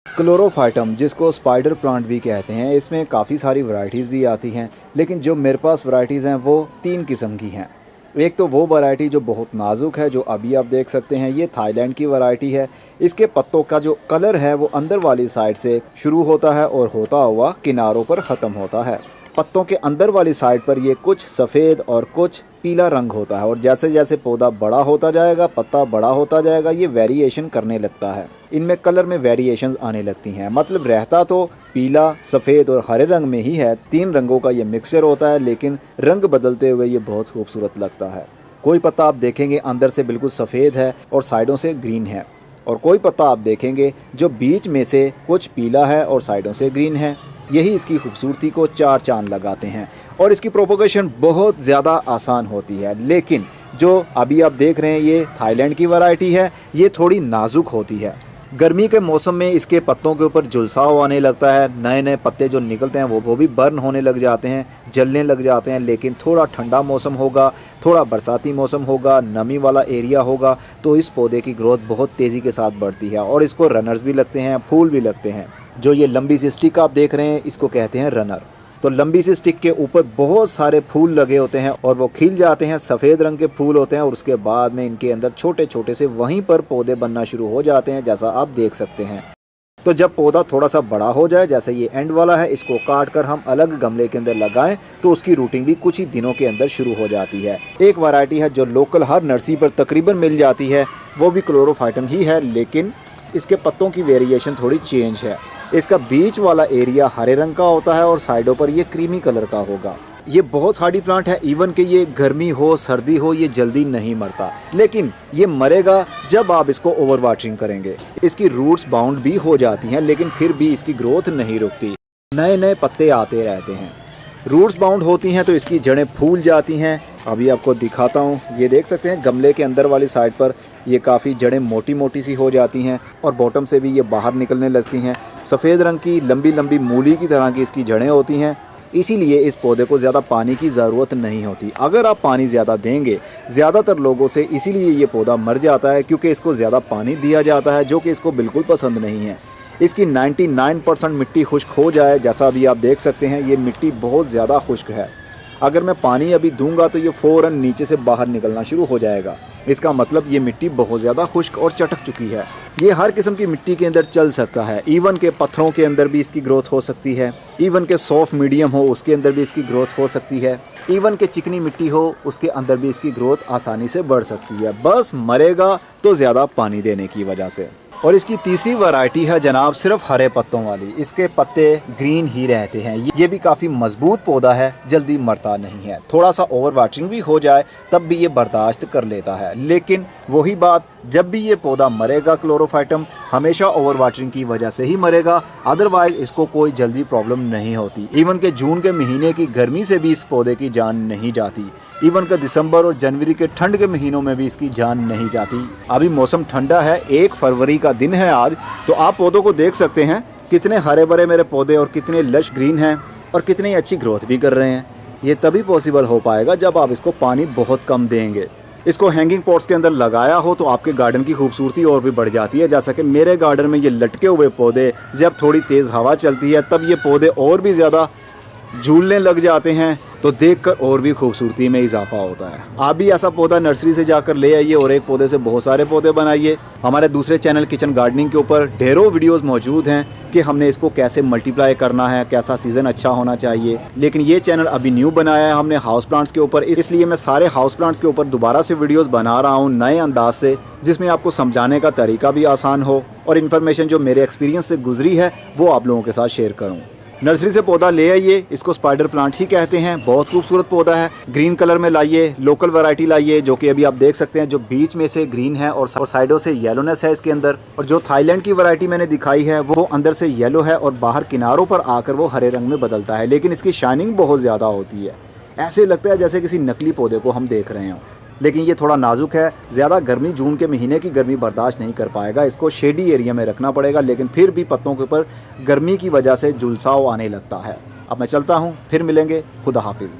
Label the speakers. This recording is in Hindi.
Speaker 1: क्लोरोफाइटम, जिसको स्पाइडर प्लांट भी कहते हैं, इसमें काफ़ी सारी वैरायटीज़ भी आती हैं, लेकिन जो मेरे पास वैरायटीज़ हैं वो 3 किस्म की हैं। एक तो वो वैरायटी जो बहुत नाजुक है, जो अभी आप देख सकते हैं, ये थाईलैंड की वैरायटी है। इसके पत्तों का जो कलर है वो अंदर वाली साइड से शुरू होता है और होता हुआ किनारों पर ख़त्म होता है। पत्तों के अंदर वाली साइड पर ये कुछ सफ़ेद और कुछ पीला रंग होता है, और जैसे जैसे पौधा बड़ा होता जाएगा, पत्ता बड़ा होता जाएगा, ये वेरिएशन करने लगता है। इनमें कलर में वेरिएशंस आने लगती हैं। मतलब रहता तो पीला, सफ़ेद और हरे रंग में ही है, 3 रंगों का ये मिक्सचर होता है, लेकिन रंग बदलते हुए ये बहुत खूबसूरत लगता है। कोई पत्ता आप देखेंगे अंदर से बिल्कुल सफ़ेद है और साइडों से ग्रीन है, और कोई पत्ता आप देखेंगे जो बीच में से कुछ पीला है और साइडों से ग्रीन है। यही इसकी खूबसूरती को 4 चांद लगाते हैं, और इसकी प्रोपोगेशन बहुत ज़्यादा आसान होती है। लेकिन जो अभी आप देख रहे हैं ये थाईलैंड की वैरायटी है, ये थोड़ी नाजुक होती है। गर्मी के मौसम में इसके पत्तों के ऊपर झुलसाव आने लगता है, नए नए पत्ते जो निकलते हैं वो भी बर्न होने लग जाते हैं, जलने लग जाते हैं। लेकिन थोड़ा ठंडा मौसम होगा, थोड़ा बरसाती मौसम होगा, नमी वाला एरिया होगा, तो इस पौधे की ग्रोथ बहुत तेज़ी के साथ बढ़ती है, और इसको रनर्स भी लगते हैं, फूल भी लगते हैं। जो ये लंबी सी स्टिक आप देख रहे हैं, इसको कहते हैं रनर। तो लंबी सी स्टिक के ऊपर बहुत सारे फूल लगे होते हैं और वो खिल जाते हैं, सफ़ेद रंग के फूल होते हैं, और उसके बाद में इनके अंदर छोटे छोटे से वहीं पर पौधे बनना शुरू हो जाते हैं, जैसा आप देख सकते हैं। तो जब पौधा थोड़ा सा बड़ा हो जाए, जैसे ये एंड वाला है, इसको काट कर हम अलग गमले के अंदर लगाएं, तो उसकी रूटिंग भी कुछ ही दिनों के अंदर शुरू हो जाती है। एक वैरायटी है जो लोकल हर नर्सरी पर तकरीबन मिल जाती है, वो भी क्लोरोफाइटम ही है, लेकिन इसके पत्तों की वेरिएशन थोड़ी चेंज है। इसका बीच वाला एरिया हरे रंग का होता है और साइडों पर ये क्रीमी कलर का होगा। ये बहुत हार्डी प्लांट है, इवन कि ये गर्मी हो सर्दी हो ये जल्दी नहीं मरता, लेकिन ये मरेगा जब आप इसको ओवर वाटरिंग करेंगे। इसकी रूट्स बाउंड भी हो जाती हैं, लेकिन फिर भी इसकी ग्रोथ नहीं रुकती, नए नए पत्ते आते रहते हैं। रूट्स बाउंड होती हैं तो इसकी जड़ें फूल जाती हैं। अभी आपको दिखाता हूँ, ये देख सकते हैं गमले के अंदर वाली साइड पर ये काफ़ी जड़ें मोटी मोटी सी हो जाती हैं, और बॉटम से भी ये बाहर निकलने लगती हैं। सफ़ेद रंग की लंबी लंबी मूली की तरह की इसकी जड़ें होती हैं, इसीलिए इस पौधे को ज़्यादा पानी की ज़रूरत नहीं होती। अगर आप पानी ज़्यादा देंगे, ज़्यादातर लोगों से इसीलिए ये पौधा मर जाता है, क्योंकि इसको ज़्यादा पानी दिया जाता है, जो कि इसको बिल्कुल पसंद नहीं है। इसकी 99% मिट्टी खुश्क हो जाए, जैसा अभी आप देख सकते हैं, ये मिट्टी बहुत ज़्यादा खुश्क है। अगर मैं पानी अभी दूंगा तो ये फ़ौरन नीचे से बाहर निकलना शुरू हो जाएगा। इसका मतलब ये मिट्टी बहुत ज़्यादा खुश्क और चटक चुकी है। ये हर किस्म की मिट्टी के अंदर चल सकता है, इवन के पत्थरों के अंदर भी इसकी ग्रोथ हो सकती है, इवन के सॉफ्ट मीडियम हो उसके अंदर भी इसकी ग्रोथ हो सकती है, इवन के चिकनी मिट्टी हो उसके अंदर भी इसकी ग्रोथ आसानी से बढ़ सकती है। बस मरेगा तो ज़्यादा पानी देने की वजह से। और इसकी तीसरी वैरायटी है जनाब सिर्फ हरे पत्तों वाली। इसके पत्ते ग्रीन ही रहते हैं। ये भी काफ़ी मजबूत पौधा है, जल्दी मरता नहीं है। थोड़ा सा ओवर वाटरिंग भी हो जाए तब भी ये बर्दाश्त कर लेता है, लेकिन वही बात, जब भी ये पौधा मरेगा क्लोरोफाइटम, हमेशा ओवर वाटरिंग की वजह से ही मरेगा, अदरवाइज इसको कोई जल्दी प्रॉब्लम नहीं होती। इवन के जून के महीने की गर्मी से भी इस पौधे की जान नहीं जाती, इवन का दिसंबर और जनवरी के ठंड के महीनों में भी इसकी जान नहीं जाती। अभी मौसम ठंडा है, 1 फरवरी का दिन है आज, तो आप पौधों को देख सकते हैं कितने हरे भरे मेरे पौधे और कितने लश ग्रीन हैं और कितनी अच्छी ग्रोथ भी कर रहे हैं। ये तभी पॉसिबल हो पाएगा जब आप इसको पानी बहुत कम देंगे। इसको हैंगिंग पॉट्स के अंदर लगाया हो तो आपके गार्डन की खूबसूरती और भी बढ़ जाती है। जैसा कि मेरे गार्डन में ये लटके हुए पौधे, जब थोड़ी तेज़ हवा चलती है तब ये पौधे और भी ज़्यादा झूलने लग जाते हैं, तो देखकर और भी खूबसूरती में इजाफा होता है। आप भी ऐसा पौधा नर्सरी से जाकर ले आइए और एक पौधे से बहुत सारे पौधे बनाइए। हमारे दूसरे चैनल किचन गार्डनिंग के ऊपर ढेरों वीडियोस मौजूद हैं कि हमने इसको कैसे मल्टीप्लाई करना है, कैसा सीज़न अच्छा होना चाहिए। लेकिन ये चैनल अभी न्यू बनाया है हमने हाउस प्लांट्स के ऊपर, इसलिए मैं सारे हाउस प्लांट्स के ऊपर दोबारा से वीडियोस बना रहा हूँ नए अंदाज से, जिसमें आपको समझाने का तरीका भी आसान हो और इन्फॉर्मेशन जो मेरे एक्सपीरियंस से गुजरी है वो आप लोगों के साथ शेयर करूँ। नर्सरी से पौधा ले आइए, इसको स्पाइडर प्लांट ही कहते हैं, बहुत खूबसूरत पौधा है। ग्रीन कलर में लाइए, लोकल वैरायटी लाइए, जो कि अभी आप देख सकते हैं जो बीच में से ग्रीन है और साइडों से येलोनेस है इसके अंदर। और जो थाईलैंड की वैरायटी मैंने दिखाई है वो अंदर से येलो है और बाहर किनारों पर आकर वो हरे रंग में बदलता है, लेकिन इसकी शाइनिंग बहुत ज़्यादा होती है। ऐसे लगता है जैसे किसी नकली पौधे को हम देख रहे हों, लेकिन ये थोड़ा नाजुक है, ज़्यादा गर्मी, जून के महीने की गर्मी बर्दाश्त नहीं कर पाएगा। इसको शेडी एरिया में रखना पड़ेगा, लेकिन फिर भी पत्तों के ऊपर गर्मी की वजह से झुलसाव आने लगता है। अब मैं चलता हूँ, फिर मिलेंगे। खुदा हाफिज़।